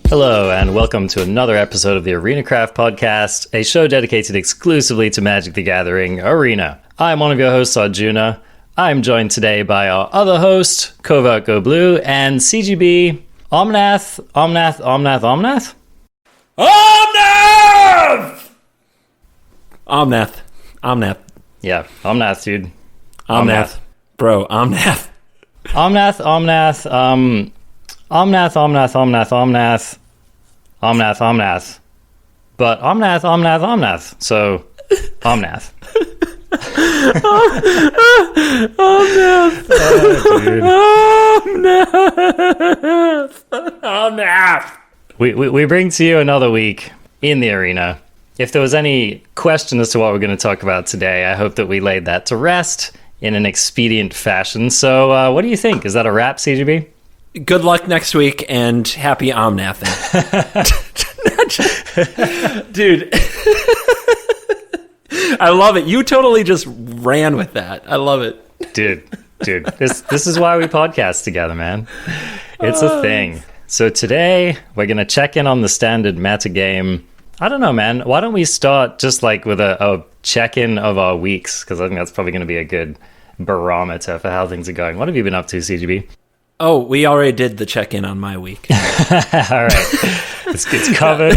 Hello, and welcome to another episode of the ArenaCraft Podcast, a show dedicated exclusively to Magic the Gathering Arena. I'm one of your hosts, Arjuna. I'm joined today by our other host, Covert Go Blue, and CGB Omnath. Omnath! Yeah, Omnath, dude. Omnath. Bro, Omnath. Omnath. But Omnath. So, Omnath. Omnath. We bring to you another week in the arena. If there was any question as to what we're going to talk about today, I hope that we laid that to rest in an expedient fashion. So, what do you think? Is that a wrap, CGB? Good luck next week, and happy Omnathing. Dude. I love it. You totally just ran with that. I love it. Dude. This is why we podcast together, man. It's a thing. So today, we're going to check in on the standard meta game. I don't know, man. Why don't we start just like with a check-in of our weeks? Because I think that's probably going to be a good barometer for how things are going. What have you been up to, CGB? Oh, we already did the check-in on my week. All right. It's covered.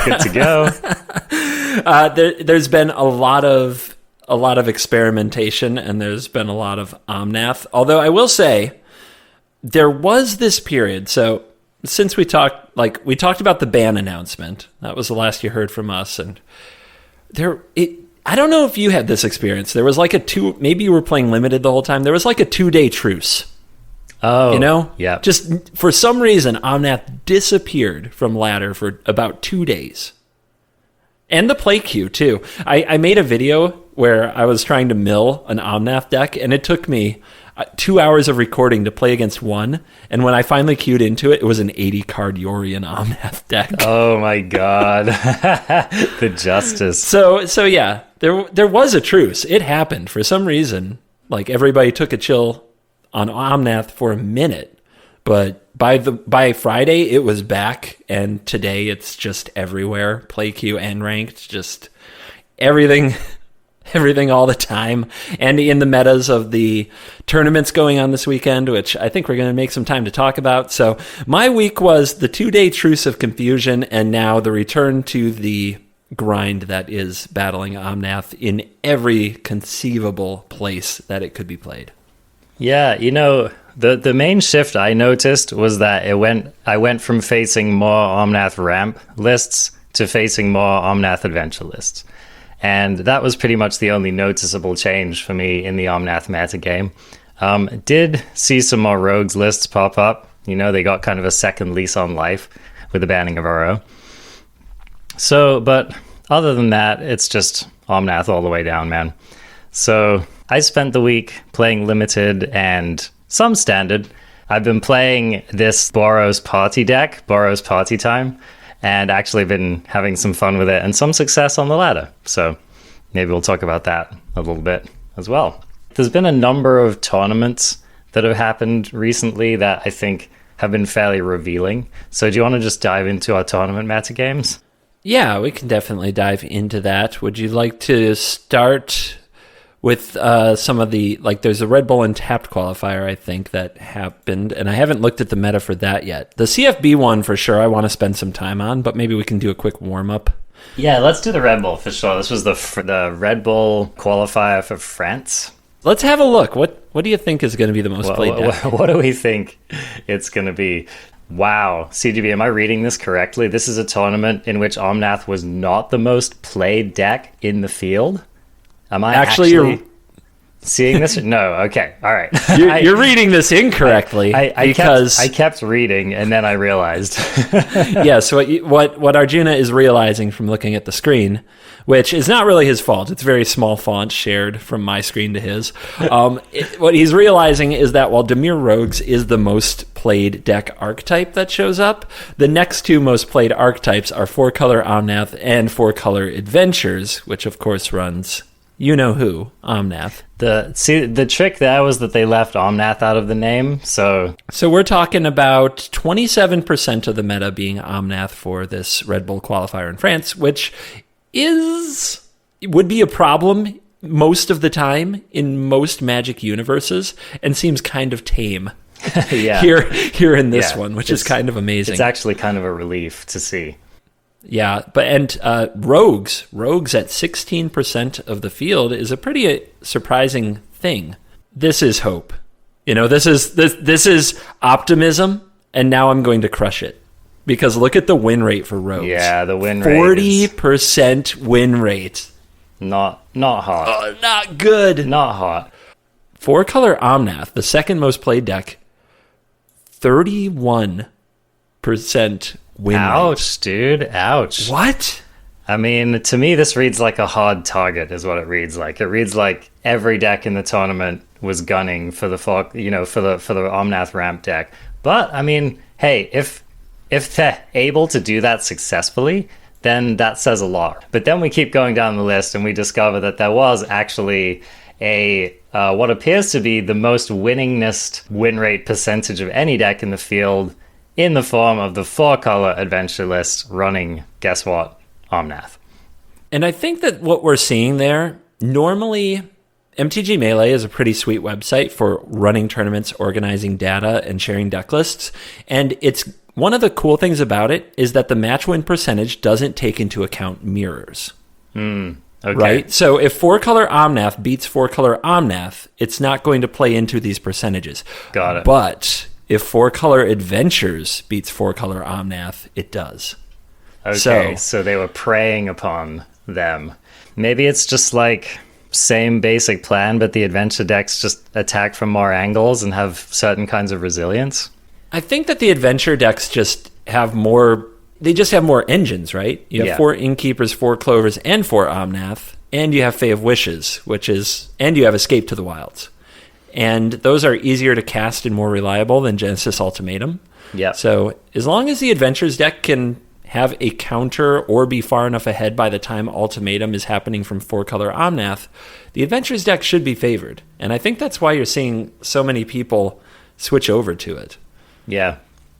Good to go. There's been a lot of experimentation, and there's been a lot of Omnath. Although I will say, there was this period. So since we talked about the ban announcement, that was the last you heard from us, and I don't know if you had this experience. There was like maybe you were playing limited the whole time. There was like a 2-day truce. Oh, you know? Yeah. Just for some reason, Omnath disappeared from ladder for about 2 days. And the play queue, too. I made a video where I was trying to mill an Omnath deck, and it took me 2 hours of recording to play against one. And when I finally queued into it, it was an 80-card Yorion Omnath deck. Oh, my God. The justice. So yeah, there was a truce. It happened. For some reason, like, everybody took a chill on Omnath for a minute, but by Friday it was back, and today it's just everywhere. Play queue and ranked, just everything all the time, and in the metas of the tournaments going on this weekend, which I think we're going to make some time to talk about. So my week was the 2-day truce of confusion, and now the return to the grind that is battling Omnath in every conceivable place that it could be played. Yeah, you know, the main shift I noticed was that I went from facing more Omnath ramp lists to facing more Omnath adventure lists. And that was pretty much the only noticeable change for me in the Omnath meta game. Did see some more rogues lists pop up. You know, they got kind of a second lease on life with the banning of Uro. So, but other than that, it's just Omnath all the way down, man. So I spent the week playing limited and some standard. I've been playing this Boros party deck, Boros Party Time, and actually been having some fun with it and some success on the ladder. So maybe we'll talk about that a little bit as well. There's been a number of tournaments that have happened recently that I think have been fairly revealing. So do you want to just dive into our tournament meta games? Yeah, we can definitely dive into that. Would you like to start with some of the, like, there's a Red Bull Untapped qualifier, I think, that happened, and I haven't looked at the meta for that yet. The CFB one, for sure, I want to spend some time on, but maybe we can do a quick warm-up. Yeah, let's do the Red Bull, for sure. This was the Red Bull qualifier for France. Let's have a look. What do you think is going to be the most played deck? What do we think it's going to be? Wow. CGB, am I reading this correctly? This is a tournament in which Omnath was not the most played deck in the field? Am I actually you're seeing this? No. Okay. All right. You're reading this incorrectly. I kept reading, and then I realized. Yes. What Arjuna is realizing from looking at the screen, which is not really his fault. It's very small font shared from my screen to his. What he's realizing is that while Dimir Rogues is the most played deck archetype that shows up. The next two most played archetypes are 4-color Omnath and 4-color Adventures, which of course runs you-know-who, Omnath. The trick there was that they left Omnath out of the name, so we're talking about 27% of the meta being Omnath for this Red Bull qualifier in France, which would be a problem most of the time in most Magic universes and seems kind of tame here in this one, which is kind of amazing. It's actually kind of a relief to see. Yeah, but rogues at 16% of the field is a pretty surprising thing. This is hope. This is optimism, and now I'm going to crush it. Because look at the win rate for rogues. Yeah, the win rate 40% win rate. Not hot. Oh, not good. Not hot. 4-color Omnath, the second most played deck, 31% win rate. Ouch, dude. Ouch. What? I mean, to me, this reads like a hard target is what it reads like. It reads like every deck in the tournament was gunning for the for the Omnath ramp deck. But, I mean, hey, if they're able to do that successfully, then that says a lot. But then we keep going down the list and we discover that there was actually a what appears to be the most winningest win rate percentage of any deck in the field in the form of the 4-color adventure list running, guess what, Omnath. And I think that what we're seeing there, normally MTG Melee is a pretty sweet website for running tournaments, organizing data, and sharing deck lists. And it's one of the cool things about it is that the match win percentage doesn't take into account mirrors. Okay. Right? So if 4-color Omnath beats 4-color Omnath, it's not going to play into these percentages. Got it. But if 4-color Adventures beats 4-color Omnath, it does. Okay, so they were preying upon them. Maybe it's just like same basic plan, but the adventure decks just attack from more angles and have certain kinds of resilience. I think that the adventure decks just have more. They just have more engines, right? You have 4 Innkeepers, 4 Clovers, and 4 Omnath, and you have Fae of Wishes, and you have Escape to the Wilds. And those are easier to cast and more reliable than Genesis Ultimatum. Yeah. So as long as the Adventures deck can have a counter or be far enough ahead by the time Ultimatum is happening from 4-color Omnath, the Adventures deck should be favored. And I think that's why you're seeing so many people switch over to it. Yeah.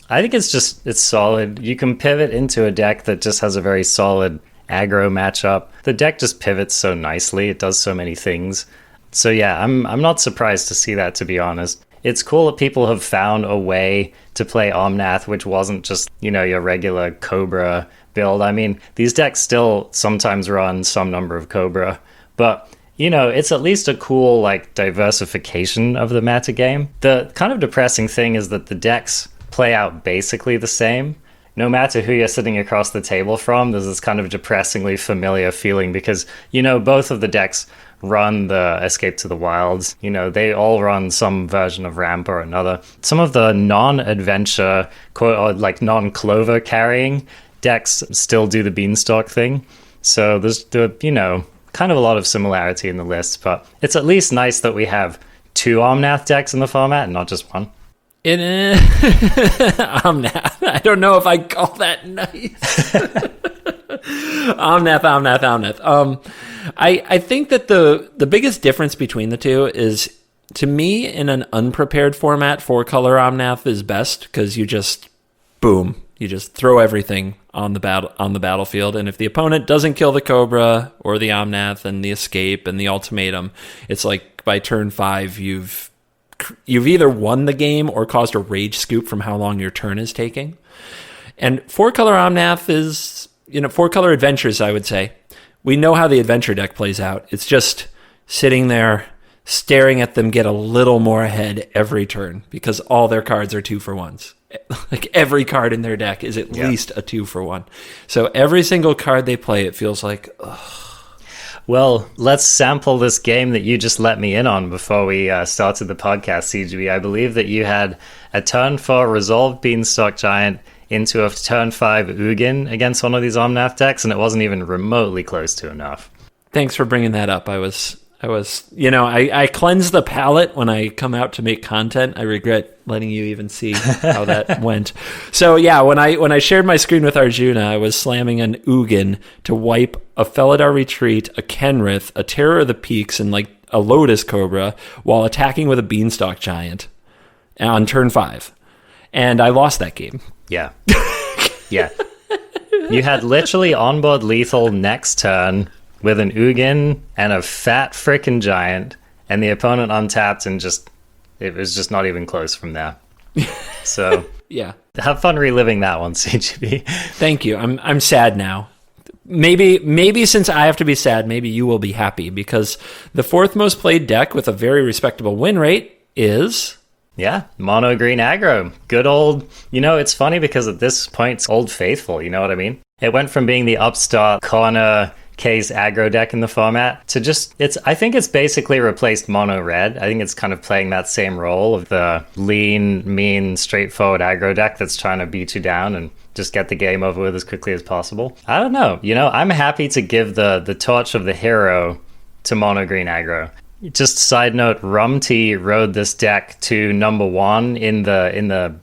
I think it's solid. You can pivot into a deck that just has a very solid aggro matchup. The deck just pivots so nicely. It does so many things. So yeah, I'm not surprised to see that, to be honest. It's cool that people have found a way to play Omnath, which wasn't just, your regular Cobra build. I mean, these decks still sometimes run some number of Cobra, but it's at least a cool, diversification of the meta game. The kind of depressing thing is that the decks play out basically the same. No matter who you're sitting across the table from, there's this kind of depressingly familiar feeling because, both of the decks run the Escape to the Wilds. They all run some version of ramp or another. Some of the non-adventure, or non-clover carrying decks still do the Beanstalk thing. So there's kind of a lot of similarity in the list, but it's at least nice that we have 2 Omnath decks in the format and not just one. Omnath. I don't know if I call that nice. Omnath. I think that the biggest difference between the two is, to me, in an unprepared format, 4-color Omnath is best because you just throw everything on the battlefield, and if the opponent doesn't kill the Cobra or the Omnath and the Escape and the Ultimatum, it's like by turn 5 you've either won the game or caused a rage scoop from how long your turn is taking. And 4-color Omnath is, 4-color Adventures, I would say. We know how the adventure deck plays out. It's just sitting there, staring at them get a little more ahead every turn because all their cards are 2-for-1s. Every card in their deck is at least a 2-for-1. So every single card they play, it feels like, ugh. Well, let's sample this game that you just let me in on before we started the podcast, CGB. I believe that you had a turn 4 Resolved Beanstalk Giant into a turn 5 Ugin against one of these Omnath decks, and it wasn't even remotely close to enough. Thanks for bringing that up. I was I cleanse the palate when I come out to make content. I regret letting you even see how that went. So yeah, when I shared my screen with Arjuna, I was slamming an Ugin to wipe a Felidar Retreat, a Kenrith, a Terror of the Peaks, and like a Lotus Cobra while attacking with a Beanstalk Giant on turn 5. And I lost that game. Yeah. Yeah. You had literally onboard lethal next turn with an Ugin and a fat frickin' giant, and the opponent untapped, and it was just not even close from there. So yeah, have fun reliving that one, CGB. Thank you. I'm sad now. Maybe since I have to be sad, maybe you will be happy, because the 4th most played deck with a very respectable win rate is... Yeah, mono green aggro. Good old... it's funny because at this point, it's Old Faithful, you know what I mean? It went from being the upstart corner case aggro deck in the format to I think it's basically replaced mono red. I think it's kind of playing that same role of the lean, mean, straightforward aggro deck that's trying to beat you down and just get the game over with as quickly as possible. I don't know. I'm happy to give the torch of the hero to mono green aggro. Just side note, Rumty rode this deck to number 1 in the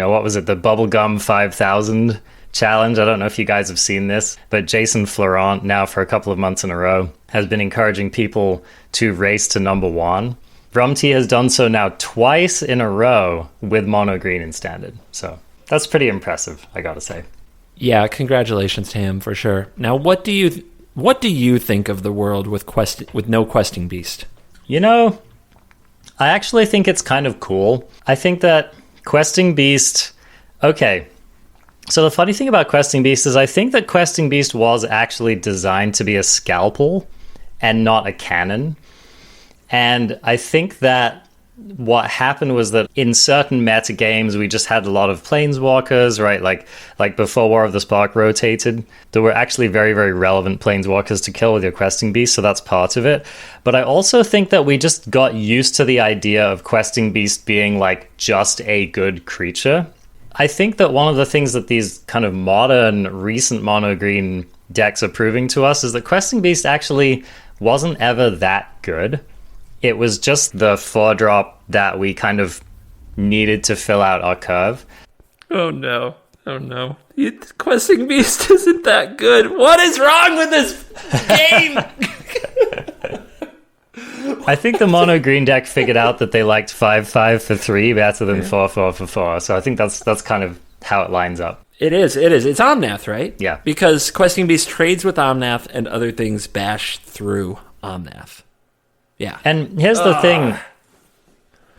what was it, the Bubblegum 5000 challenge. I don't know if you guys have seen this, but Jason Florent, now for a couple of months in a row, has been encouraging people to race to number 1. Rumty has done so now twice in a row with mono green in standard. So that's pretty impressive, I gotta say. Yeah, congratulations to him for sure. Now, what do you think of the world with no questing beast? I actually think it's kind of cool. I think that questing beast... Okay, so the funny thing about questing beast is I think that questing beast was actually designed to be a scalpel and not a cannon. And I think that what happened was that in certain meta games, we just had a lot of planeswalkers, right? Like before War of the Spark rotated, there were actually very, very relevant planeswalkers to kill with your questing beast, so that's part of it. But I also think that we just got used to the idea of questing beast being like just a good creature. I think that one of the things that these kind of modern, recent mono green decks are proving to us is that questing beast actually wasn't ever that good. It was just the 4-drop that we kind of needed to fill out our curve. Oh no. Questing Beast isn't that good. What is wrong with this game? I think the mono green deck figured out that they liked 5/5 for 3 better than 4/4 for 4. So I think that's kind of how it lines up. It is. It's Omnath, right? Yeah. Because Questing Beast trades with Omnath and other things bash through Omnath. Yeah. And here's the thing.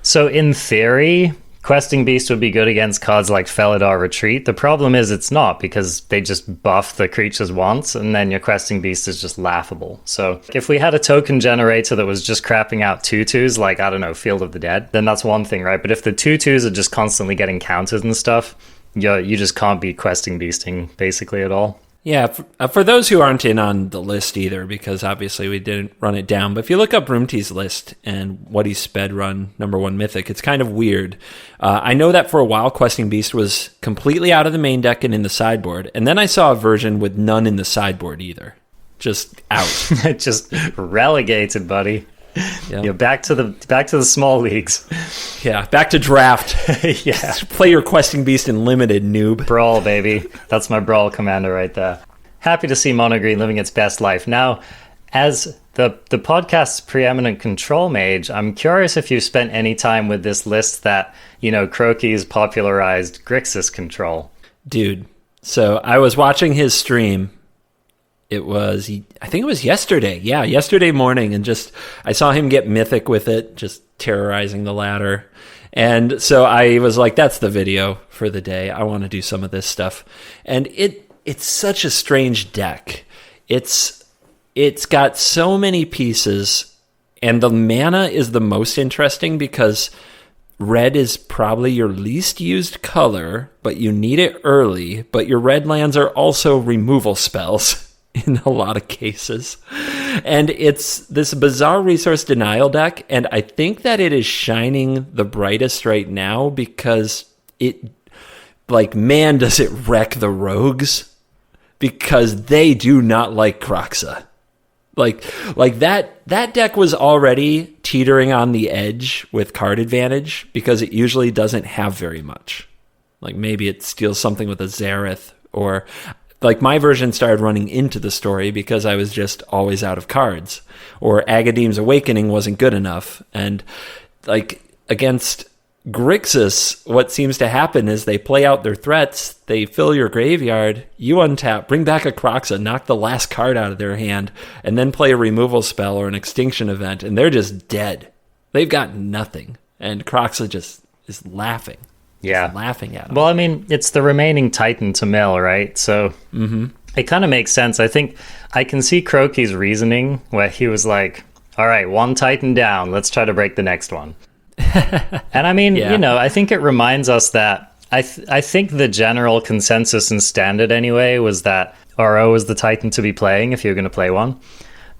So in theory, Questing Beast would be good against cards like Felidar Retreat. The problem is it's not, because they just buff the creatures once, and then your Questing Beast is just laughable. So if we had a token generator that was just crapping out 2/2s, like, I don't know, Field of the Dead, then that's one thing, right? But if the 2/2s are just constantly getting countered and stuff, you just can't beat Questing Beasting basically at all. Yeah, for those who aren't in on the list either, because obviously we didn't run it down, but if you look up Roomty's list and what he sped run number 1 Mythic, it's kind of weird. I know that for a while, Questing Beast was completely out of the main deck and in the sideboard, and then I saw a version with none in the sideboard either. Just out. Just relegated, buddy. Yep. You're back to the small leagues. Yeah, back to draft. Yeah. Play your Questing Beast in limited, noob. Brawl, baby. That's my Brawl commander right there. Happy to see Mono Green living its best life. Now, as the podcast's preeminent control mage, I'm curious if you spent any time with this list that, Croaky's popularized Grixis control. Dude, so I was watching his stream. I think it was yesterday. Yeah, yesterday morning. And I saw him get mythic with it, just terrorizing the ladder. And so I was like, that's the video for the day. I want to do some of this stuff. And it's such a strange deck. It's got so many pieces, and the mana is the most interesting because red is probably your least used color, but you need it early. But your red lands are also removal spells in a lot of cases. And it's this bizarre resource denial deck, and I think that it is shining the brightest right now because man, does it wreck the rogues, because they do not like Kroxa. Like that deck was already teetering on the edge with card advantage because it usually doesn't have very much. Like maybe it steals something with a Zareth, or like my version started running into the story because I was just always out of cards, or Agadeem's Awakening wasn't good enough. And like against Grixis, what seems to happen is they play out their threats, they fill your graveyard, you untap, bring back a Kroxa, knock the last card out of their hand, and then play a removal spell or an extinction event, and they're just dead. They've got nothing. And Kroxa just is laughing. Yeah. Just laughing at them. Well, I mean, it's the remaining Titan to mill, right? So it kind of makes sense. I think I can see Croaky's reasoning where he was like, all right, one Titan down, let's try to break the next one. And I mean, you know, I think it reminds us that I think the general consensus in Standard anyway was that RO was the Titan to be playing if you're going to play one.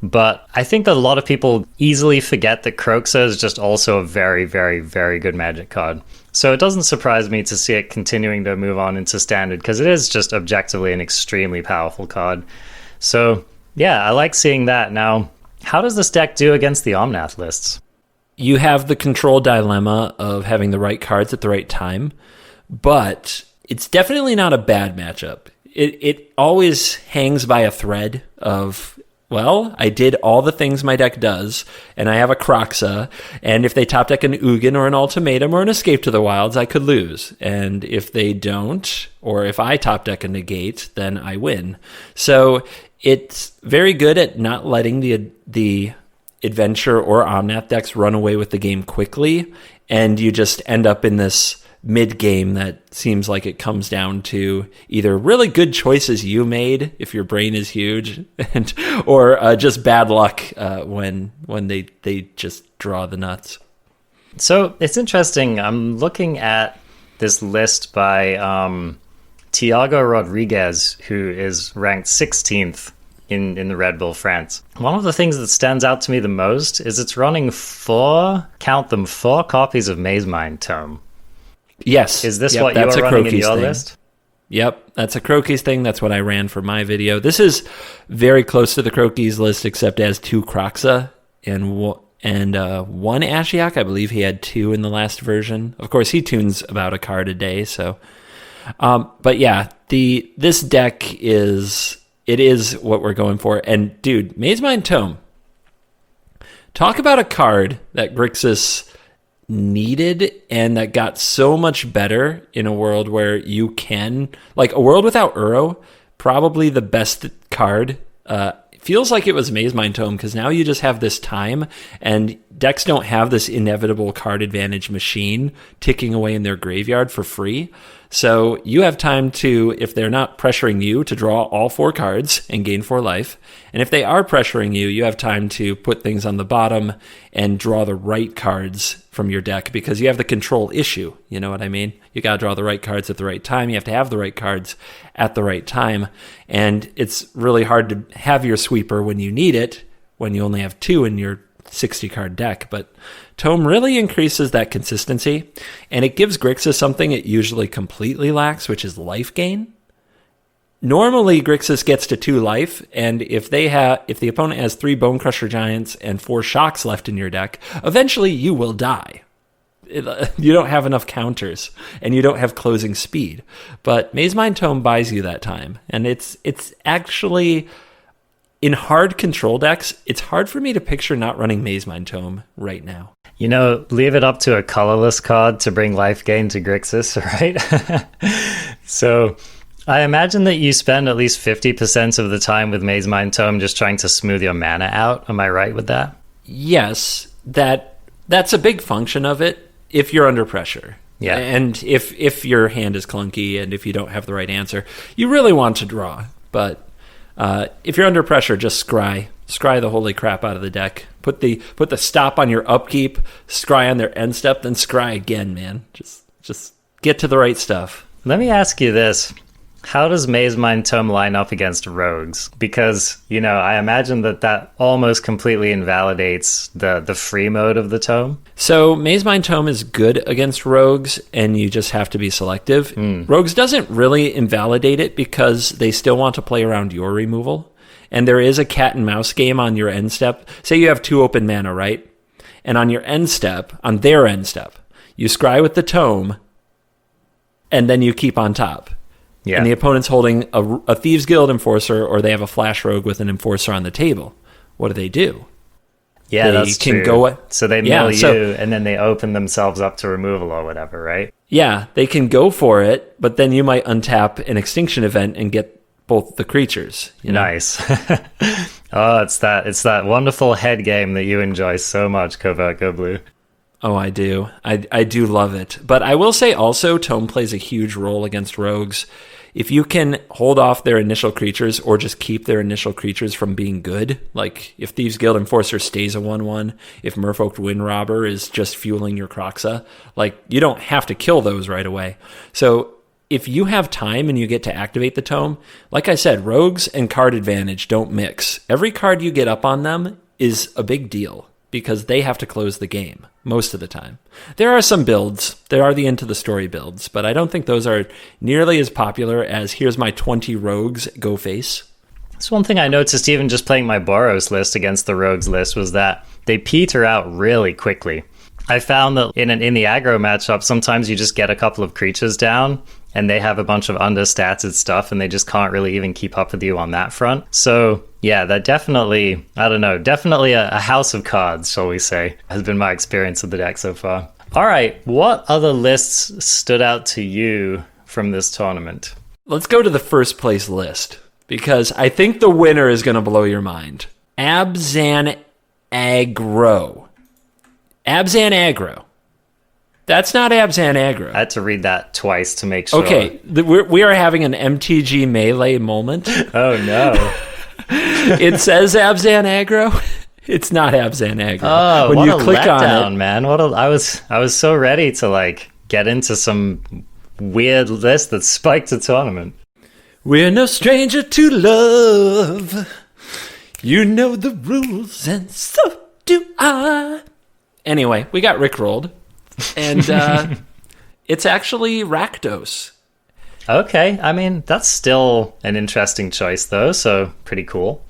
But I think that a lot of people easily forget that Kroxa is just also a very, very, very good Magic card. So it doesn't surprise me to see it continuing to move on into Standard because it is just objectively an extremely powerful card. So yeah, I like seeing that. Now, how does this deck do against the Omnath lists? You have the control dilemma of having the right cards at the right time, but it's definitely not a bad matchup. It always hangs by a thread of, well, I did all the things my deck does, and I have a Kroxa, and if they top deck an Ugin or an Ultimatum or an Escape to the Wilds, I could lose. And if they don't, or if I top deck a Negate, then I win. So it's very good at not letting the Adventure or Omnath decks run away with the game quickly, and you just end up in this mid-game that seems like it comes down to either really good choices you made, if your brain is huge, or just bad luck when they just draw the nuts. So it's interesting. I'm looking at this list by Tiago Rodriguez, who is ranked 16th in the Red Bull France. One of the things that stands out to me the most is it's running four copies of Mazemind Tome. Yes. Is this what you're running in your list? Yep, that's a Croaky's thing. That's what I ran for my video. This is very close to the Croaky's list, except it has 2 Kroxa and 1 Ashiok. I believe he had 2 in the last version. Of course, he tunes about a card a day. So, but yeah, this deck is what we're going for. And dude, Mazemind Tome. Talk about a card that Grixis needed and that got so much better in a world where you can, like a world without Uro, probably the best card. Feels like it was Mazemind Tome because now you just have this time and decks don't have this inevitable card advantage machine ticking away in their graveyard for free. So you have time to, if they're not pressuring you, to draw all 4 cards and gain 4 life. And if they are pressuring you, you have time to put things on the bottom and draw the right cards from your deck because you have the control issue. You know what I mean? You got to draw the right cards at the right time. You have to have the right cards at the right time. And it's really hard to have your sweeper when you need it, when you only have 2 in your 60 card deck. But Tome really increases that consistency, and it gives Grixis something it usually completely lacks, which is life gain. Normally, Grixis gets to 2 life, and if the opponent has 3 Bone Crusher Giants and 4 Shocks left in your deck, eventually you will die. You don't have enough counters, and you don't have closing speed. But Mazemind Tome buys you that time, and it's actually, in hard control decks, it's hard for me to picture not running Mazemind Tome right now. You know, leave it up to a colorless card to bring life gain to Grixis, right? So I imagine that you spend at least 50% of the time with Mazemind Tome just trying to smooth your mana out. Am I right with that? Yes, that's a big function of it if you're under pressure. Yeah. And if your hand is clunky and if you don't have the right answer, you really want to draw. But if you're under pressure, just scry the holy crap out of the deck. Put the stop on your upkeep, scry on their end step, then scry again, man. Just get to the right stuff. Let me ask you this. How does Maze Mind Tome line up against rogues? Because, I imagine that almost completely invalidates the free mode of the tome. So Maze Mind Tome is good against rogues, and you just have to be selective. Rogues doesn't really invalidate it because they still want to play around your removal. And there is a cat and mouse game on your end step. Say you have 2 open mana, right? And on your end step, on their end step, you scry with the tome, and then you keep on top. Yeah. And the opponent's holding a Thieves Guild Enforcer, or they have a Flash Rogue with an Enforcer on the table. What do? Yeah, that's true. So they mill you, and then they open themselves up to removal or whatever, right? Yeah, they can go for it, but then you might untap an Extinction event and get both the creatures. Nice. Oh, it's that wonderful head game that you enjoy so much, Covert Go Blue. Oh, I do. I do love it. But I will say also, Tome plays a huge role against rogues. If you can hold off their initial creatures or just keep their initial creatures from being good, like if Thieves Guild Enforcer stays a 1/1, if Merfolk Wind Robber is just fueling your Kroxa, like you don't have to kill those right away. So if you have time and you get to activate the tome, like I said, rogues and card advantage don't mix. Every card you get up on them is a big deal because they have to close the game most of the time. There are some builds. There are the Into the Story builds, but I don't think those are nearly as popular as here's my 20 rogues, go face. That's one thing I noticed even just playing my Boros list against the rogues list was that they peter out really quickly. I found that in the aggro matchup, sometimes you just get a couple of creatures down and they have a bunch of understated stuff and they just can't really even keep up with you on that front. So yeah, that definitely, definitely a house of cards, shall we say, has been my experience with the deck so far. All right, what other lists stood out to you from this tournament? Let's go to the first place list because I think the winner is going to blow your mind. Abzan Aggro. Abzan Aggro. That's not Abzan Aggro. I had to read that twice to make sure. Okay, we are having an MTG Melee moment. Oh, no. It says Abzan Aggro. It's not Abzan Aggro. Oh, when what you click letdown, on it, man. I was so ready to get into some weird list that spiked a tournament. We're no stranger to love. You know the rules, and so do I. Anyway, we got rickrolled, and it's actually Rakdos. Okay, I mean, that's still an interesting choice, though, so pretty cool.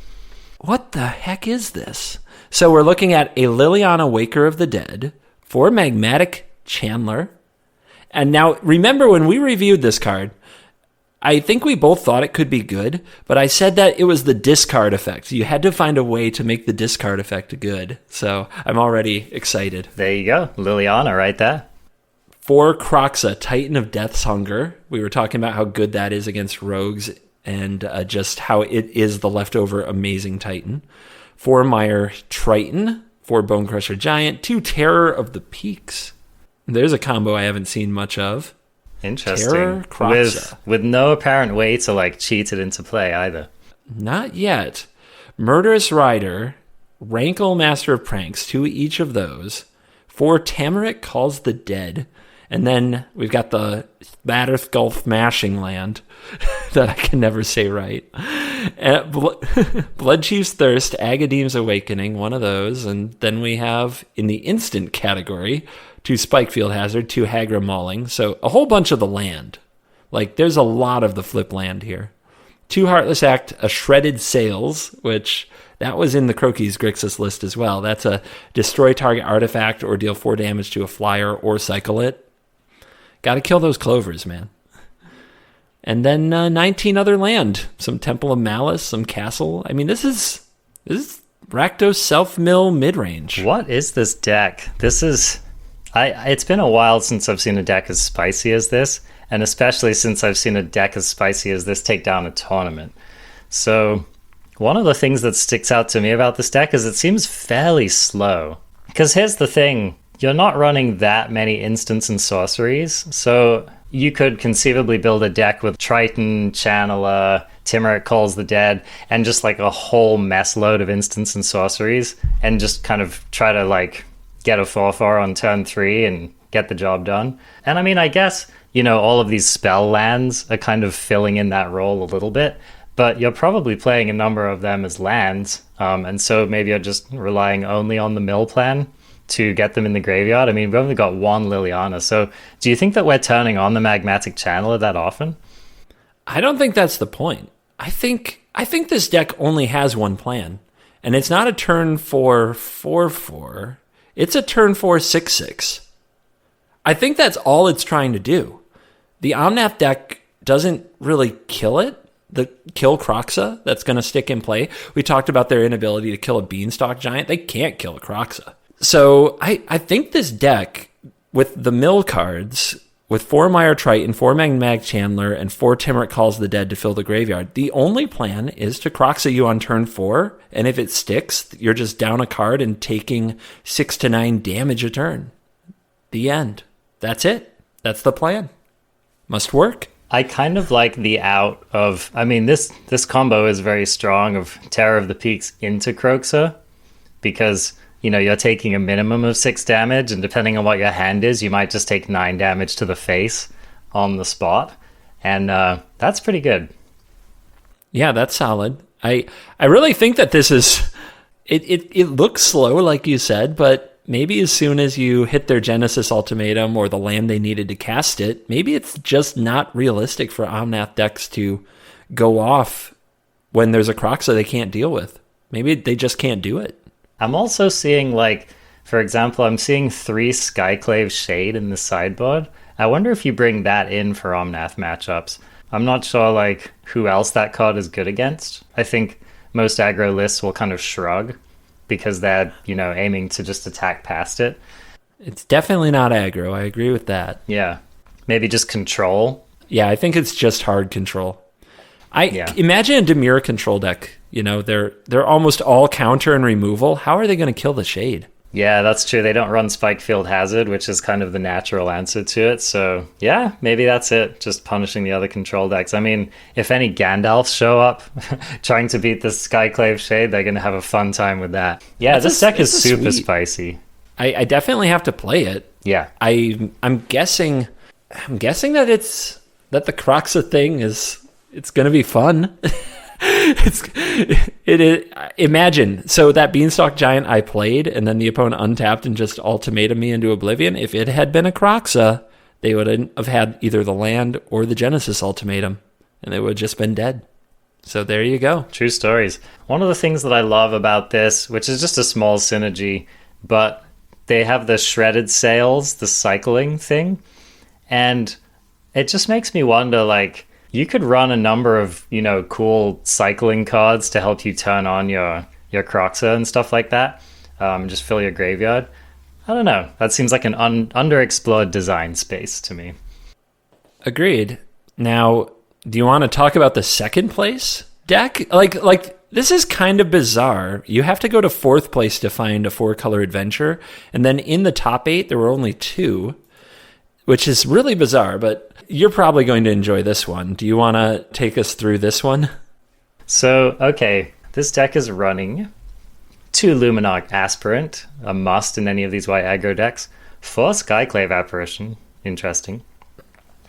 What the heck is this? So we're looking at a Liliana Waker of the Dead for Magmatic Chandler. And now, remember when we reviewed this card, I think we both thought it could be good, but I said that it was the discard effect. You had to find a way to make the discard effect good. So I'm already excited. There you go. Liliana right there. For Kroxa, Titan of Death's Hunger. We were talking about how good that is against rogues and just how it is the leftover amazing Titan. For Mire Triton. For Bonecrusher Giant. 2 Terror of the Peaks. There's a combo I haven't seen much of. Interesting. Terror Kroxa. With no apparent way to cheat it into play either. Not yet. Murderous Rider, Rankle Master of Pranks, 2 each of those. 4 Tamaric Calls the Dead. And then we've got the Batterth Gulf Mashing Land that I can never say right. Bloodchief's Thirst, Agadeem's Awakening, one of those. And then we have, in the instant category, 2 Spikefield Hazard, 2 Hagra Mauling. So a whole bunch of the land. There's a lot of the flip land here. 2 Heartless Act, a Shredded Sails, which that was in the Croquis Grixis list as well. That's a destroy target artifact or deal 4 damage to a flyer or cycle it. Got to kill those clovers, man. And then 19 other land. Some Temple of Malice, some Castle. I mean, this is Rakdos self-mill mid-range. What is this deck? It's been a while since I've seen a deck as spicy as this, and especially since I've seen a deck as spicy as this take down a tournament. So one of the things that sticks out to me about this deck is it seems fairly slow. Because here's the thing, you're not running that many instants and sorceries, so you could conceivably build a deck with Triton, Channeler, Timuric Calls the Dead, and just a whole mess load of instants and sorceries, and just kind of try to get a 4/4 on turn 3 and get the job done. And I mean, I guess all of these spell lands are kind of filling in that role a little bit, but you're probably playing a number of them as lands, and so maybe you're just relying only on the mill plan to get them in the graveyard. I mean, we've only got one Liliana, so do you think that we're turning on the Magmatic Channeler that often? I don't think that's the point. I think this deck only has one plan, and it's not a turn 4/4/4. It's a turn 4/6/6. I think that's all it's trying to do. The Omnath deck doesn't really kill it. The kill Kroxa, that's going to stick in play. We talked about their inability to kill a Beanstalk Giant. They can't kill a Kroxa. So I think this deck, with the mill cards, with 4 Mire Triton, 4 Magmatic Chandler, and 4 Timmerick Calls the Dead to fill the graveyard, the only plan is to Kroxa you on turn 4, and if it sticks, you're just down a card and taking 6 to 9 damage a turn. The end. That's it. That's the plan. Must work. I kind of like the out of... I mean, this combo is very strong of Terror of the Peaks into Kroxa, because... you're taking a minimum of 6 damage, and depending on what your hand is, you might just take 9 damage to the face on the spot. And that's pretty good. Yeah, that's solid. I really think that this is... It looks slow, like you said, but maybe as soon as you hit their Genesis Ultimatum or the land they needed to cast it, maybe it's just not realistic for Omnath decks to go off when there's a Kroxa they can't deal with. Maybe they just can't do it. I'm also seeing, for example, I'm seeing 3 Skyclave Shade in the sideboard. I wonder if you bring that in for Omnath matchups. I'm not sure, who else that card is good against. I think most aggro lists will kind of shrug because they're, aiming to just attack past it. It's definitely not aggro. I agree with that. Yeah. Maybe just control. Yeah, I think it's just hard control. Imagine a Dimir control deck. They're almost all counter and removal. How are they going to kill the Shade? Yeah, that's true. They don't run Spikefield Hazard, which is kind of the natural answer to it. So, yeah, maybe that's it. Just punishing the other control decks. I mean, if any Gandalfs show up trying to beat the Skyclave Shade, they're going to have a fun time with that. Yeah, this deck is super spicy. I definitely have to play it. Yeah. I'm guessing that the Kroxa thing it's going to be fun. Imagine, so that Beanstalk Giant I played, and then the opponent untapped and just ultimated me into oblivion. If it had been a Kroxa, they would have had either the land or the Genesis Ultimatum, and they would have just been dead. So there you go. True stories. One of the things that I love about this, which is just a small synergy, but they have the shredded sails, the cycling thing, and it just makes me wonder, you could run a number of, cool cycling cards to help you turn on your Kroxa and stuff like that. Just fill your graveyard. I don't know. That seems like an underexplored design space to me. Agreed. Now, do you want to talk about the second place deck? Like this is kind of bizarre. You have to go to 4th place to find a 4-color adventure. And then in the top 8, there were only 2, which is really bizarre, but you're probably going to enjoy this one. Do you want to take us through this one? So, okay, this deck is running 2 Luminarch Aspirant, a must in any of these white aggro decks, 4 Skyclave Apparition, interesting,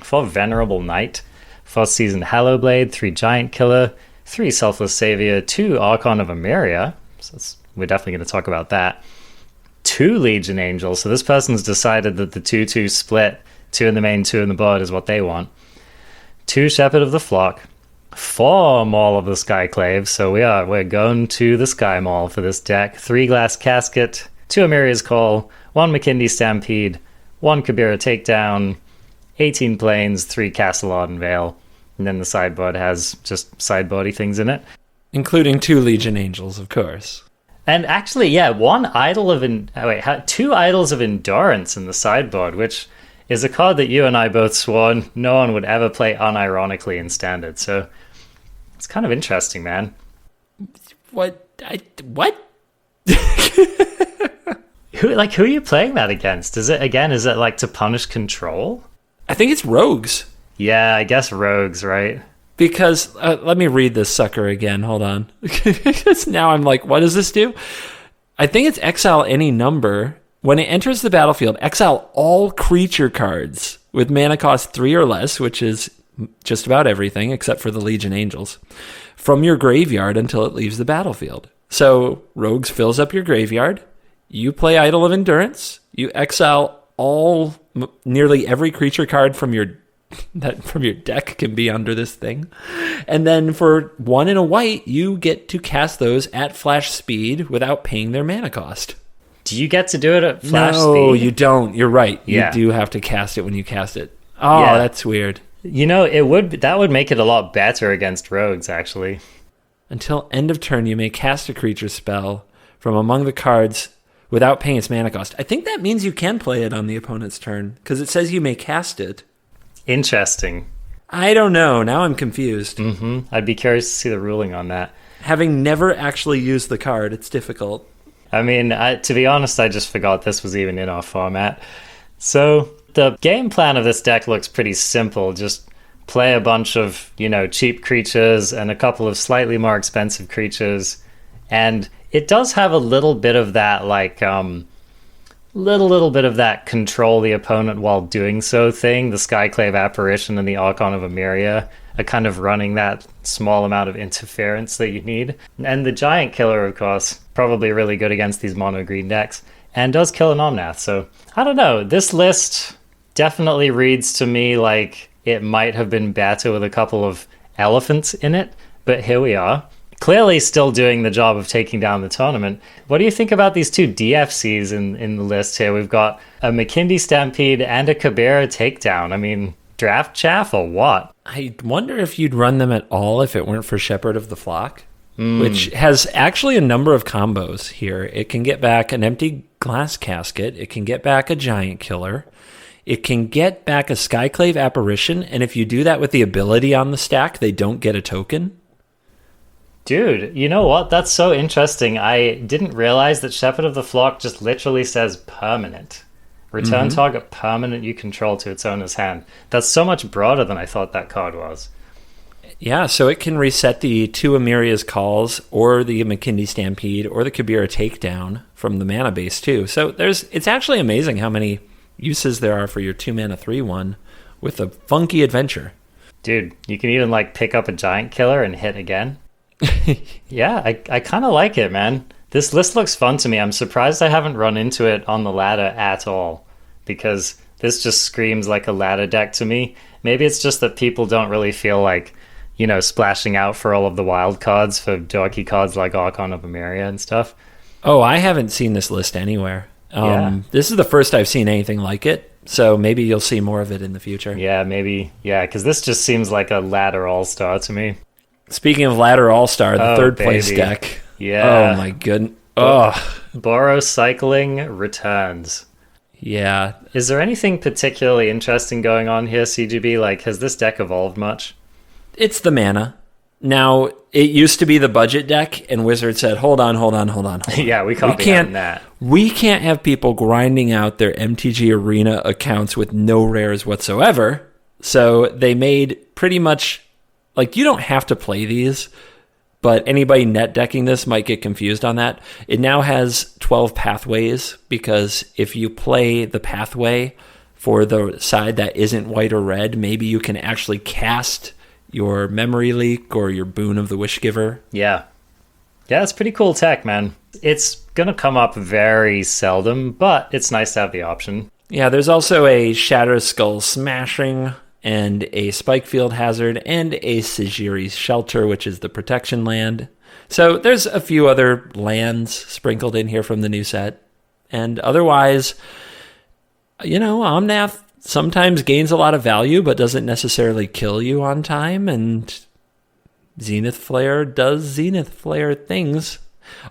4 Venerable Knight, 4 Seasoned Hallowblade, 3 Giant Killer, 3 Selfless Savior, 2 Archon of Emeria, so we're definitely going to talk about that, 2 Legion Angels, so this person's decided that the 2-2 split, 2 in the main, 2 in the board is what they want. 2 Shepherd of the Flock, 4 Maul of the Skyclave, so we're going to the Sky Maul for this deck. 3 Glass Casket, 2 Amiria's Call, 1 McKindy Stampede, 1 Kabira Takedown, 18 Plains, 3 Castle Vale, and then the sideboard has just sideboardy things in it. Including 2 Legion Angels, of course. And actually, yeah, 2 Idols of Endurance in the sideboard, which is a card that you and I both swore no one would ever play unironically in Standard. So it's kind of interesting, man. What? Who are you playing that against? Is it to punish control? I think it's Rogues. Yeah, I guess Rogues, right? Because, let me read this sucker again. Hold on. Because now I'm like, what does this do? I think it's exile any number. When it enters the battlefield, exile all creature cards with mana cost 3 or less, which is just about everything except for the Legion Angels, from your graveyard until it leaves the battlefield. So Rogues fills up your graveyard. You play Idol of Endurance. You exile nearly every creature card from your deck can be under this thing. And then for 1 and a white, you get to cast those at flash speed without paying their mana cost. Do you get to do it at flash speed? No, you don't. You're right. Yeah. You do have to cast it when you cast it. Oh, Yeah. That's weird. That would make it a lot better against Rogues, actually. Until end of turn, you may cast a creature spell from among the cards without paying its mana cost. I think that means you can play it on the opponent's turn, because it says you may cast it. Interesting. I don't know. Now I'm confused. I'd be curious to see the ruling on that. Having never actually used the card, it's difficult. I mean, to be honest, I just forgot this was even in our format. So the game plan of this deck looks pretty simple. Just play a bunch of, cheap creatures and a couple of slightly more expensive creatures. And it does have a little bit of that, little bit of that control the opponent while doing so thing. The Skyclave Apparition and the Archon of Emeria are kind of running that small amount of interference that you need. And the Giant Killer, of course, probably really good against these mono green decks, and does kill an Omnath. So, I don't know. This list definitely reads to me like it might have been better with a couple of elephants in it, but here we are. Clearly still doing the job of taking down the tournament. What do you think about these two DFCs in the list here? We've got a McKindy Stampede and a Kabera Takedown. I mean, draft chaff or what? I wonder if you'd run them at all if it weren't for Shepherd of the Flock, which has actually a number of combos here. It can get back an empty glass casket. It can get back a Giant Killer. It can get back a Skyclave Apparition, and if you do that with the ability on the stack, they don't get a token. Dude, you know what? That's so interesting. I didn't realize that Shepherd of the Flock just literally says permanent. Return target permanent you control to its owner's hand. That's so much broader than I thought that card was. Yeah, so it can reset the 2 Emeria's Calls, or the McKindy Stampede, or the Kabera Takedown from the mana base too. So it's actually amazing how many uses there are for your 2-mana 3/1 with a funky adventure. Dude, you can even pick up a Giant Killer and hit again. Yeah, I kind of like it, man. This list looks fun to me. I'm surprised I haven't run into it on the ladder at all, because this just screams like a ladder deck to me. Maybe it's just that people don't really feel like, splashing out for all of the wild cards for dorky cards like Archon of Emeria and stuff. Oh, I haven't seen this list anywhere. Yeah. This is the first I've seen anything like it, so maybe you'll see more of it in the future. Yeah, maybe. Yeah, because this just seems like a ladder all-star to me. Speaking of ladder all-star, the third place deck. Yeah. Oh my goodness. Oh. Boros Cycling returns. Yeah. Is there anything particularly interesting going on here, CGB? Has this deck evolved much? It's the mana. Now, it used to be the budget deck, and Wizard said, hold on. Yeah, we can't be having that. We can't have people grinding out their MTG Arena accounts with no rares whatsoever. So they made pretty much, you don't have to play these, but anybody net decking this might get confused on that. It now has 12 pathways, because if you play the pathway for the side that isn't white or red, maybe you can actually cast your Memory Leak or your Boon of the Wishgiver. Yeah, it's pretty cool tech, man. It's going to come up very seldom, but it's nice to have the option. Yeah, there's also a Shatter Skull Smashing, and a Spikefield Hazard, and a Sigiri's Shelter, which is the protection land. So there's a few other lands sprinkled in here from the new set. And otherwise, Omnath sometimes gains a lot of value, but doesn't necessarily kill you on time, and Zenith Flare does Zenith Flare things.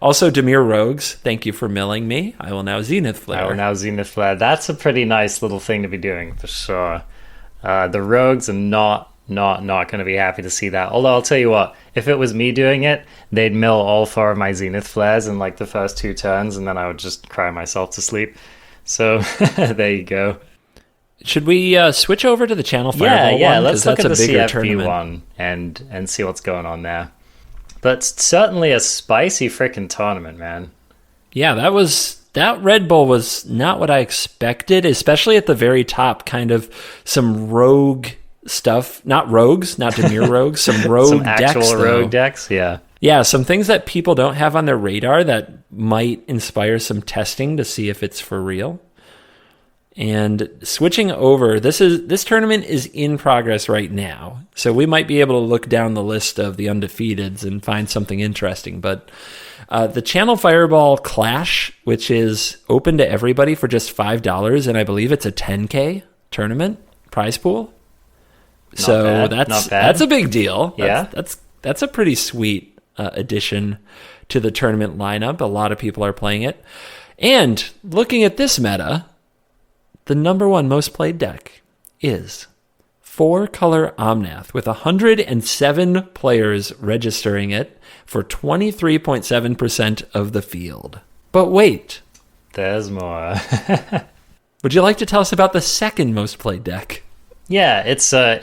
Also, Demir Rogues, thank you for milling me. I will now Zenith Flare. That's a pretty nice little thing to be doing, for sure. The Rogues are not going to be happy to see that. Although I'll tell you what, if it was me doing it, they'd mill all 4 of my Zenith Flares in the first 2 turns, and then I would just cry myself to sleep. So there you go. Should we switch over to the Channel Fireball one? Yeah, let's look at the CFB tournament one and see what's going on there. But certainly a spicy freaking tournament, man. Yeah, that was that Red Bull was not what I expected, especially at the very top, kind of some rogue stuff. Not rogues, not Demir rogues, some rogue Some decks. actual rogue decks, yeah. Yeah, some things that people don't have on their radar that might inspire some testing to see if it's for real. And switching over, this tournament is in progress right now, so we might be able to look down the list of the undefeateds and find something interesting. But the Channel Fireball Clash, which is open to everybody for just $5, and I believe it's a 10K tournament prize pool. So that's a big deal. Yeah, that's a pretty sweet addition to the tournament lineup. A lot of people are playing it, and looking at this meta, the number one most played deck is 4-color Omnath, with 107 players registering it for 23.7% of the field. But wait. There's more. Would you like to tell us about the second most played deck? Yeah, it's a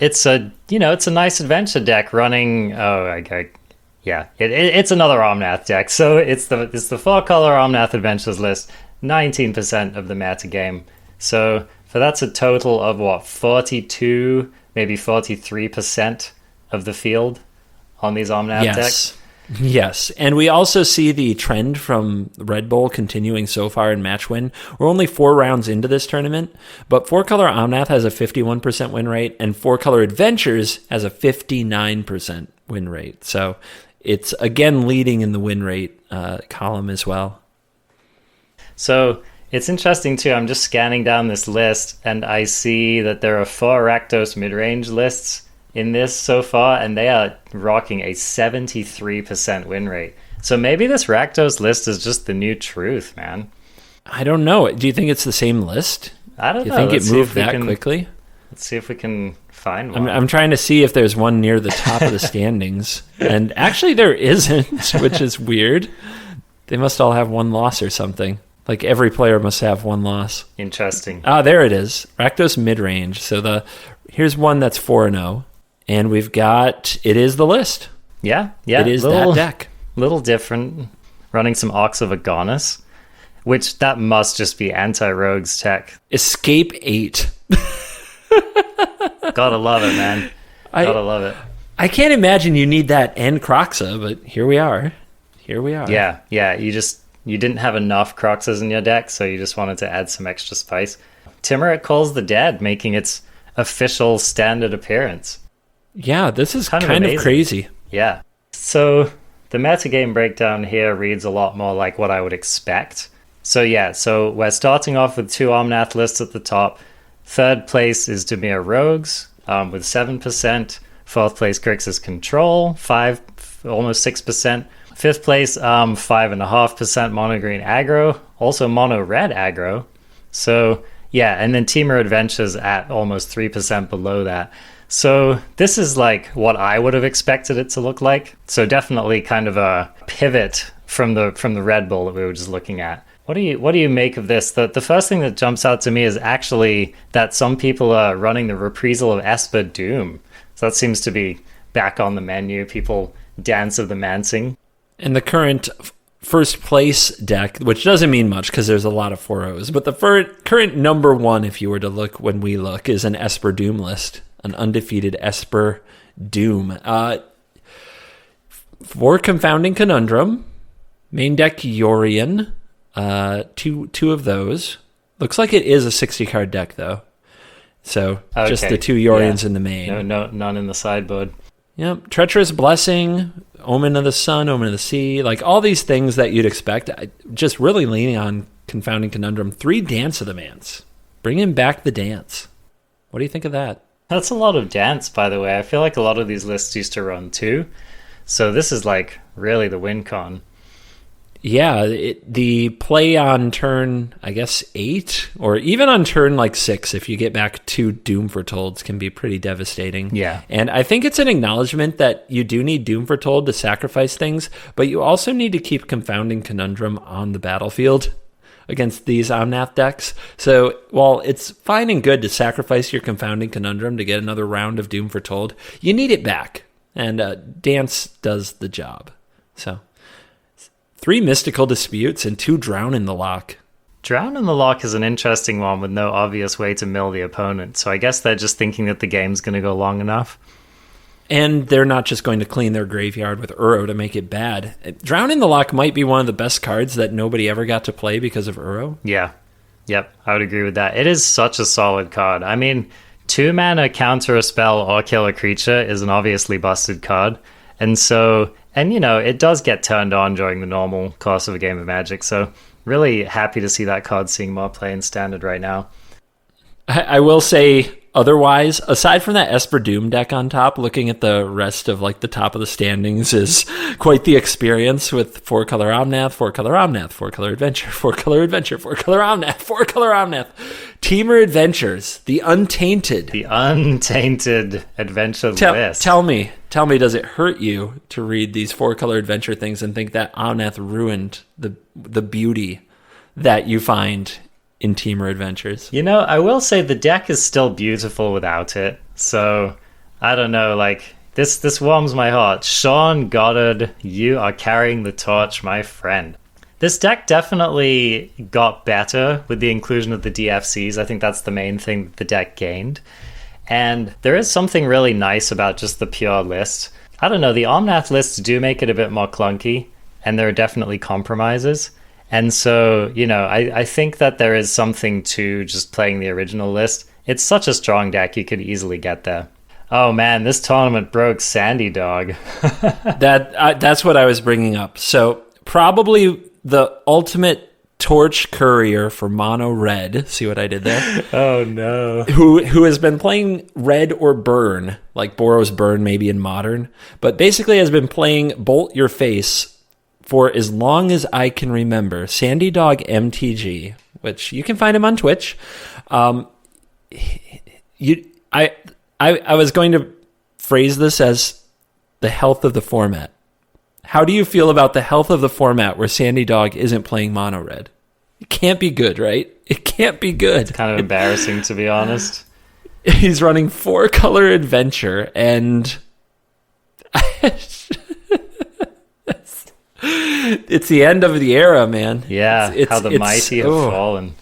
nice adventure deck running. It's another Omnath deck. So it's the 4-color Omnath Adventures list, 19% of the meta game. So that's a total of 42, maybe 43% of the field on these Omnath decks. Yes, and we also see the trend from Red Bull continuing so far in match win. We're only 4 rounds into this tournament, but 4-color Omnath has a 51% win rate, and 4-color Adventures has a 59% win rate. So it's, again, leading in the win rate column as well. So it's interesting, too. I'm just scanning down this list, and I see that there are 4 Rakdos mid-range lists in this so far, and they are rocking a 73% win rate. So maybe this Rakdos list is just the new truth, man. I don't know. Do you think it's the same list? I don't know. Do you think it moved that quickly? Let's see if we can find one. I'm trying to see if there's one near the top of the standings. And actually there isn't, which is weird. They must all have one loss or something. Like every player must have one loss. Interesting. There it is. Rakdos mid-range. So here's one that's 4-0. And we've got, it is the list. Yeah. It is that deck. Little different. Running some Ox of Agonis, which that must just be anti-rogues tech. Escape 8. Gotta love it, man. Gotta love it. I can't imagine you need that and Croxa, but here we are. Yeah. You didn't have enough Croxas in your deck, so you just wanted to add some extra spice. Timurit Calls the Dead, making its official standard appearance. Yeah, this is kind of crazy. Yeah. So the metagame breakdown here reads a lot more like what I would expect. So we're starting off with 2 Omnath lists at the top. Third place is Dimir Rogues with 7%. Fourth place, Grixis Control, almost 6%. Fifth place, 5.5% mono green aggro, also mono red aggro. So yeah, and then Temur Adventures at almost 3% below that. So this is like what I would have expected it to look like. So definitely kind of a pivot from the Red Bull that we were just looking at. What do you make of this? The first thing that jumps out to me is actually that some people are running the reprisal of Esper Doom. So that seems to be back on the menu. People Dance of the Mansing. And the current first place deck, which doesn't mean much because there's a lot of 4-0s, but the current number one, if you were to look when we look, is an Esper Doom list, an undefeated Esper Doom. For Confounding Conundrum, main deck Yorion, two of those. Looks like it is a 60-card deck, though. So just the 2 Yorions in the main. No, none in the sideboard. Yep. Treacherous Blessing, Omen of the Sun, Omen of the Sea, like all these things that you'd expect. Just really leaning on Confounding Conundrum. 3 Dance of the Mance. Bringing back the dance. What do you think of that? That's a lot of dance, by the way. I feel like a lot of these lists used to run 2. So this is like really the win con. Yeah, the play on turn, I guess, 8, or even on turn like 6, if you get back 2 Doom Fortolds, can be pretty devastating. Yeah. And I think it's an acknowledgement that you do need Doom Fortold to sacrifice things, but you also need to keep Confounding Conundrum on the battlefield against these Omnath decks. So while it's fine and good to sacrifice your Confounding Conundrum to get another round of Doom Fortold, you need it back. And Dance does the job. So 3 Mystical Disputes and 2 Drown in the Lock. Drown in the Loch is an interesting one with no obvious way to mill the opponent, so I guess they're just thinking that the game's going to go long enough. And they're not just going to clean their graveyard with Uro to make it bad. Drown in the Loch might be one of the best cards that nobody ever got to play because of Uro. Yeah. Yep, I would agree with that. It is such a solid card. I mean, 2 mana counter a spell or kill a creature is an obviously busted card. And so, it does get turned on during the normal course of a game of Magic, so really happy to see that card seeing more play in Standard right now. I will say, otherwise, aside from that Esper Doom deck on top, looking at the rest of the top of the standings is quite the experience with 4-color Omnath, 4-color Omnath, 4-color Adventure, 4-color Adventure, 4-color Omnath, 4-color Omnath. Teamer Adventures, the untainted. The untainted adventure list. Tell me, does it hurt you to read these 4-color Adventure things and think that Omnath ruined the beauty that you find in Teamer Adventures? I will say the deck is still beautiful without it. So, I don't know, this warms my heart. Sean Goddard, you are carrying the torch, my friend. This deck definitely got better with the inclusion of the DFCs. I think that's the main thing the deck gained. And there is something really nice about just the pure list. I don't know, the Omnath lists do make it a bit more clunky, and there are definitely compromises. And so, I think that there is something to just playing the original list. It's such a strong deck, you could easily get there. Oh man, this tournament broke Sandy Dog. That's what I was bringing up. So probably the ultimate torch courier for mono red. See what I did there? Oh no. Who has been playing red or burn, like Boros Burn maybe in modern, but basically has been playing Bolt Your Face for as long as I can remember. Sandy Dog MTG, which you can find him on Twitch. I was going to phrase this as the health of the format. How do you feel about the health of the format where Sandy Dog isn't playing mono red? It can't be good, right? It can't be good. It's kind of embarrassing, to be honest. He's running 4-color Adventure, and it's the end of the era, man. Yeah, how the mighty have fallen.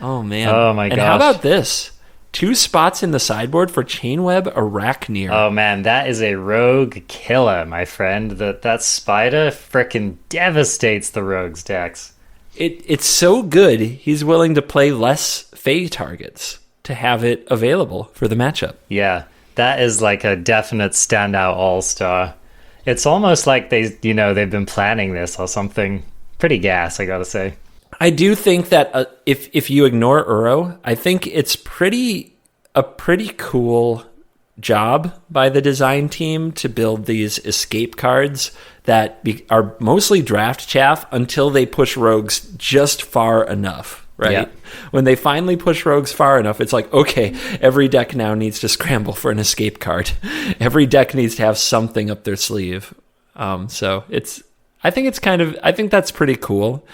Oh, man. Oh, my gosh. And how about this? 2 spots in the sideboard for Chainweb Arachneer. Oh, man, that is a rogue killer, my friend. That spider frickin' devastates the rogues decks. It's so good, he's willing to play less Fae targets to have it available for the matchup. Yeah, that is like a definite standout all-star. It's almost like they've been planning this or something. Pretty gas, I gotta say. I do think that if you ignore Uro, I think it's a pretty cool job by the design team to build these escape cards that are mostly draft chaff until they push rogues just far enough, right? Yeah. When they finally push rogues far enough, it's like, okay, every deck now needs to scramble for an escape card. Every deck needs to have something up their sleeve. So I think that's pretty cool.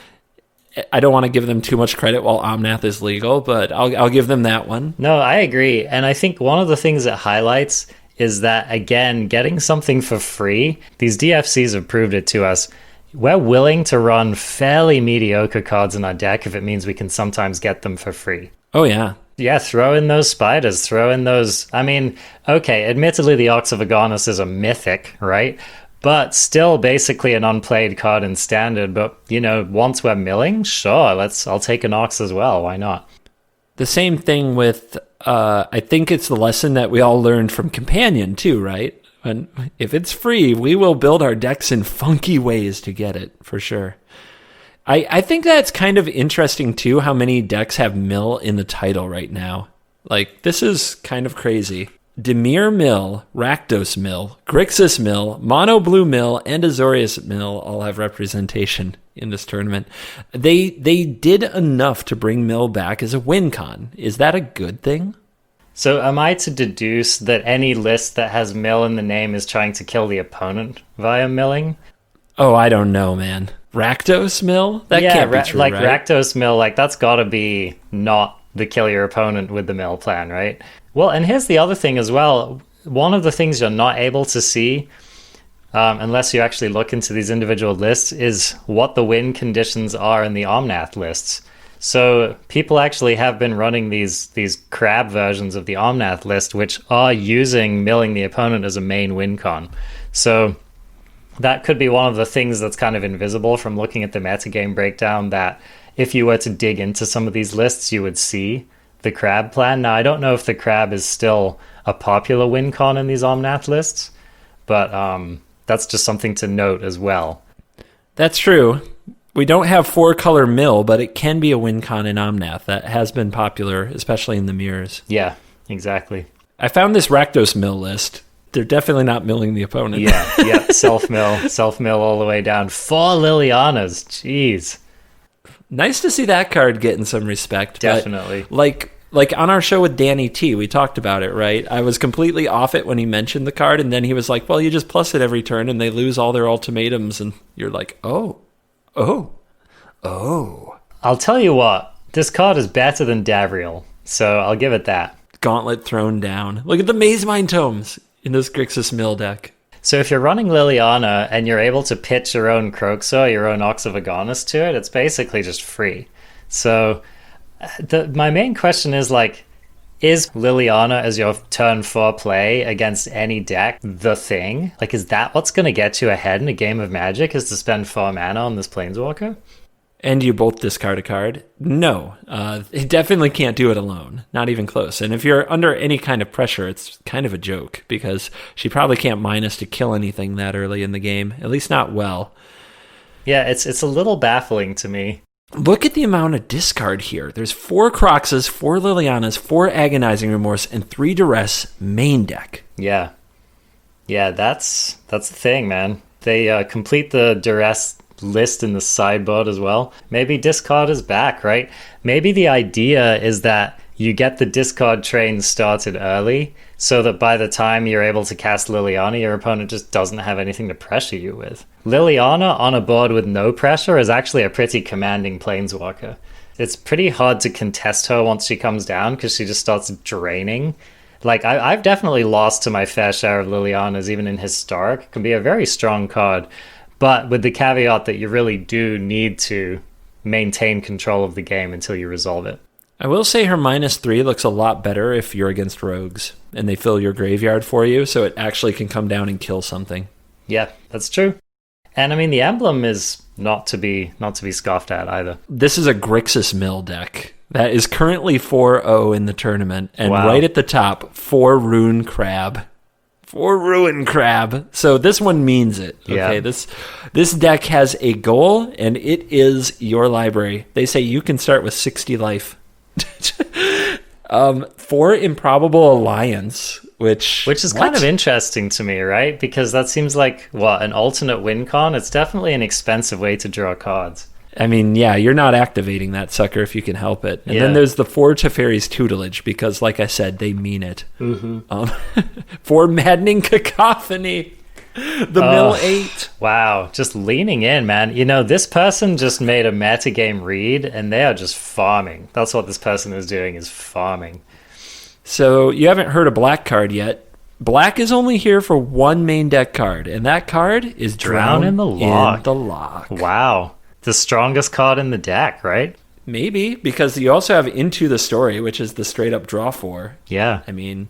I don't want to give them too much credit while Omnath is legal, but I'll give them that one. No, I agree. And I think one of the things it highlights is that, again, getting something for free, these DFCs have proved it to us. We're willing to run fairly mediocre cards in our deck if it means we can sometimes get them for free. Oh, yeah. Yeah, throw in those spiders, throw in those... I mean, okay, admittedly the Ox of Agonis is a mythic, right? But still basically an unplayed card in Standard. But, once we're milling, sure, I'll take an Ox as well. Why not? The same thing with, I think it's the lesson that we all learned from Companion too, right? And if it's free, we will build our decks in funky ways to get it, for sure. I think that's kind of interesting too, how many decks have mill in the title right now. Like, this is kind of crazy. Dimir Mill, Rakdos Mill, Grixis Mill, Mono Blue Mill, and Azorius Mill all have representation in this tournament. They did enough to bring Mill back as a win con. Is that a good thing? So am I to deduce that any list that has mill in the name is trying to kill the opponent via milling? Oh, I don't know, man. Rakdos Mill? That can't be true, like right? Rakdos Mill, that's gotta be not the kill your opponent with the mill plan, right? Well, and here's the other thing as well. One of the things you're not able to see, unless you actually look into these individual lists, is what the win conditions are in the Omnath lists. So people actually have been running these crab versions of the Omnath list, which are using milling the opponent as a main win con. So that could be one of the things that's kind of invisible from looking at the metagame breakdown, that if you were to dig into some of these lists, you would see the crab plan. Now, I don't know if the crab is still a popular win con in these Omnath lists, but that's just something to note as well. That's true. We don't have 4-color mill, but it can be a win con in Omnath. That has been popular, especially in the mirrors. Yeah, exactly. I found this Rakdos mill list. They're definitely not milling the opponent. Yeah, self-mill all the way down. 4 Lilianas, jeez. Nice to see that card getting some respect. Definitely. Like on our show with Danny T, we talked about it, right? I was completely off it when he mentioned the card, and then he was like, well, you just plus it every turn, and they lose all their ultimatums, and you're like, oh. I'll tell you what, this card is better than Davriel, so I'll give it that. Gauntlet thrown down. Look at the Maze Mine Tomes in this Grixis mill deck. So if you're running Liliana and you're able to pitch your own Croxor, your own Ox of Agonis to it, it's basically just free. So my main question is, like, is Liliana as your turn 4 play against any deck the thing? Like, is that what's going to get you ahead in a game of Magic, is to spend 4 mana on this Planeswalker? And you both discard a card? No. It definitely can't do it alone. Not even close. And if you're under any kind of pressure, it's kind of a joke, because she probably can't minus to kill anything that early in the game. At least not well. Yeah, it's a little baffling to me. Look at the amount of discard here. There's 4 Croxes, 4 Lilianas, 4 Agonizing Remorse, and 3 Duress main deck. Yeah, that's the thing, man. They complete the Duress list in the sideboard as well. Maybe discard is back, right? Maybe the idea is that you get the discard train started early, so that by the time you're able to cast Liliana, your opponent just doesn't have anything to pressure you with. Liliana on a board with no pressure is actually a pretty commanding Planeswalker. It's pretty hard to contest her once she comes down, because she just starts draining. Like, I've definitely lost to my fair share of Lilianas, even in Historic. It can be a very strong card, but with the caveat that you really do need to maintain control of the game until you resolve it. I will say her -3 looks a lot better if you're against rogues and they fill your graveyard for you, so it actually can come down and kill something. Yeah, that's true. And I mean, the emblem is not to be scoffed at either. This is a Grixis mill deck that is currently 4-0 in the tournament, and wow. Right at the top, 4 Ruin Crab. 4 Ruin Crab. So this one means it. Okay, yeah. This deck has a goal, and it is your library. They say you can start with 60 life. 4 Improbable Alliance, which is kind of interesting to me, right? Because that seems like, an alternate win con? It's definitely an expensive way to draw cards. I mean, yeah, you're not activating that sucker if you can help it. And then there's the 4 Teferi's Tutelage, because, like I said, they mean it. Mm-hmm. 4 Maddening Cacophony. The mill 8. Wow, just leaning in, man. You know, this person just made a metagame read, and they are just farming. That's what this person is doing, is farming. So you haven't heard a black card yet. Black is only here for 1 main deck card, and that card is Drown in the Lock. Wow. The strongest card in the deck, right? Maybe, because you also have Into the Story, which is the straight-up draw 4. Yeah. I mean,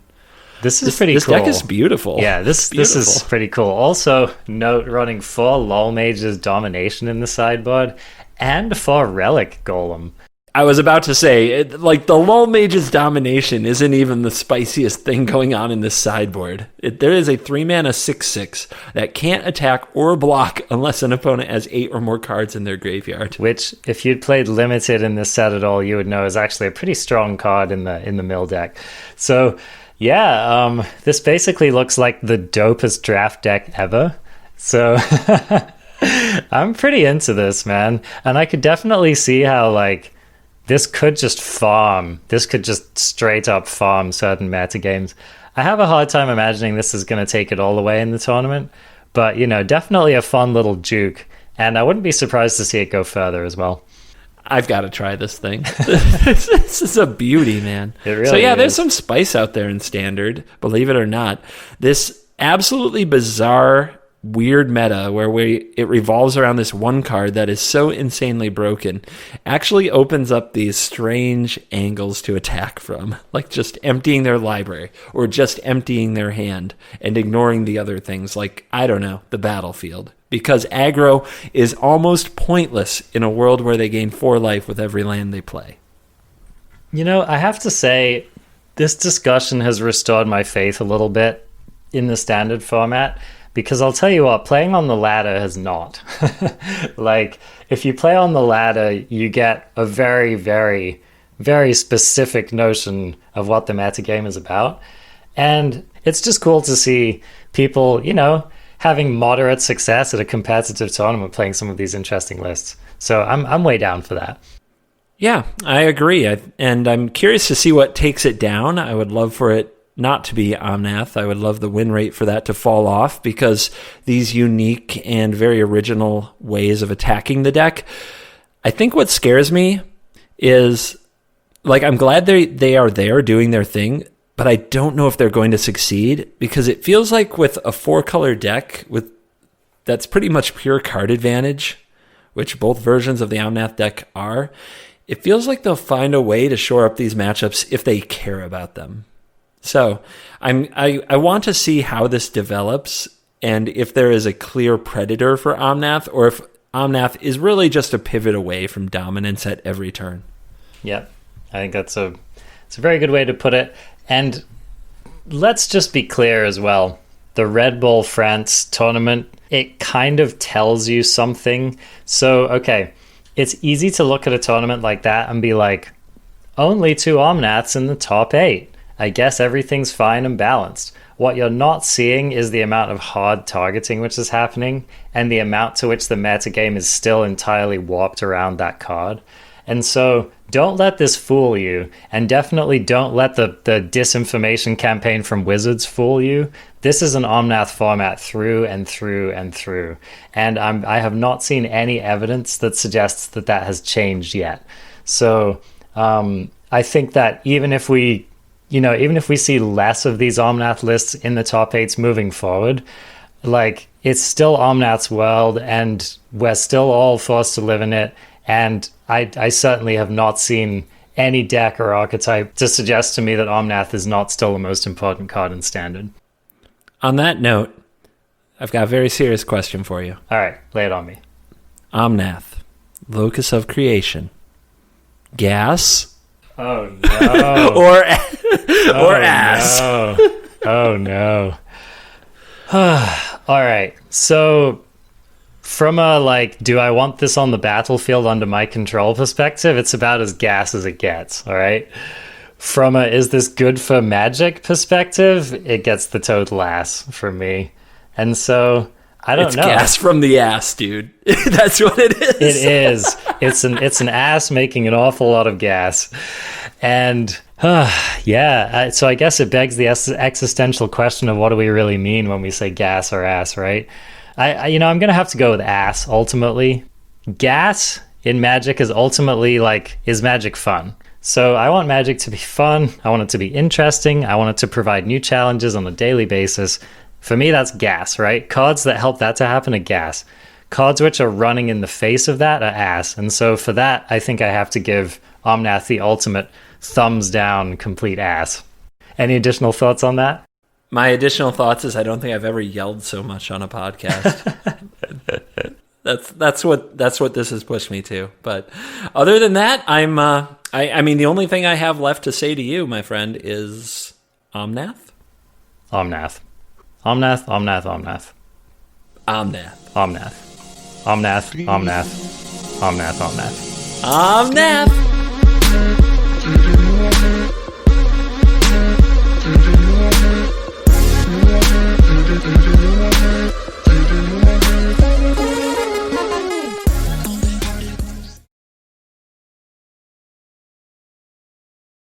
this is pretty cool. This deck is beautiful. Yeah, this is pretty cool. Also, note running 4 Lol Mage's Domination in the sideboard and 4 Relic Golem. I was about to say, the Lol Mage's Domination isn't even the spiciest thing going on in this sideboard. There is a 3-mana 6/6 that can't attack or block unless an opponent has 8 or more cards in their graveyard. Which, if you'd played Limited in this set at all, you would know is actually a pretty strong card in the mill deck. So, yeah, this basically looks like the dopest draft deck ever. So, I'm pretty into this, man. And I could definitely see how, this could just farm. This could just straight up farm certain meta games. I have a hard time imagining this is going to take it all the way in the tournament, but, definitely a fun little juke, and I wouldn't be surprised to see it go further as well. I've got to try this thing. This is a beauty, man. It really is. There's some spice out there in Standard, believe it or not. This absolutely bizarre weird meta where it revolves around this one card that is so insanely broken actually opens up these strange angles to attack from, like just emptying their library or just emptying their hand and ignoring the other things, like, I don't know, the battlefield. Because aggro is almost pointless in a world where they gain 4 life with every land they play. You know, I have to say, this discussion has restored my faith a little bit in the standard format, because I'll tell you what, playing on the ladder has not. Like, if you play on the ladder, you get a very, very, very specific notion of what the metagame is about. And it's just cool to see people, you know, having moderate success at a competitive tournament playing some of these interesting lists. So I'm way down for that. Yeah, I agree. And I'm curious to see what takes it down. I would love for it not to be Omnath. I would love the win rate for that to fall off, because these unique and very original ways of attacking the deck. I think what scares me is, like, I'm glad they are there doing their thing, but I don't know if they're going to succeed, because it feels like with a 4-color deck that's pretty much pure card advantage, which both versions of the Omnath deck are, it feels like they'll find a way to shore up these matchups if they care about them. So I want to see how this develops, and if there is a clear predator for Omnath, or if Omnath is really just a pivot away from dominance at every turn. Yep, I think it's a very good way to put it. And let's just be clear as well. The Red Bull France tournament, it kind of tells you something. So, okay, it's easy to look at a tournament like that and be like, only 2 Omnaths in the top 8. I guess everything's fine and balanced. What you're not seeing is the amount of hard targeting which is happening, and the amount to which the metagame is still entirely warped around that card. And so don't let this fool you, and definitely don't let the disinformation campaign from Wizards fool you. This is an Omnath format through and through and through. And I have not seen any evidence that suggests that has changed yet. So I think that even if we see less of these Omnath lists in the top 8s moving forward, like, it's still Omnath's world, and we're still all forced to live in it. And I certainly have not seen any deck or archetype to suggest to me that Omnath is not still the most important card in Standard. On that note, I've got a very serious question for you. All right, lay it on me. Omnath, locus of creation. Gas? Oh, no. or ass. No. Oh, no. All right, so from a, do I want this on the battlefield under my control perspective, it's about as gas as it gets, all right? From a is this good for Magic perspective, it gets the total ass for me. And so, I don't know. It's gas from the ass, dude. That's what it is. It is. It's an ass making an awful lot of gas. And yeah, so I guess it begs the existential question of what do we really mean when we say gas or ass, right? I'm going to have to go with ass ultimately. Gas in Magic is ultimately is Magic fun? So I want Magic to be fun. I want it to be interesting. I want it to provide new challenges on a daily basis. For me, that's gas, right? Cards that help that to happen are gas. Cards which are running in the face of that are ass. And so for that, I think I have to give Omnath the ultimate thumbs down, complete ass. Any additional thoughts on that? My additional thoughts is I don't think I've ever yelled so much on a podcast. That's what this has pushed me to. But other than that, I mean the only thing I have left to say to you, my friend, is Omnath. Omnath. Omnath, Omnath, Omnath. Omnath. Omnath. Omnath, Omnath. Omnath, Omnath. Omnath.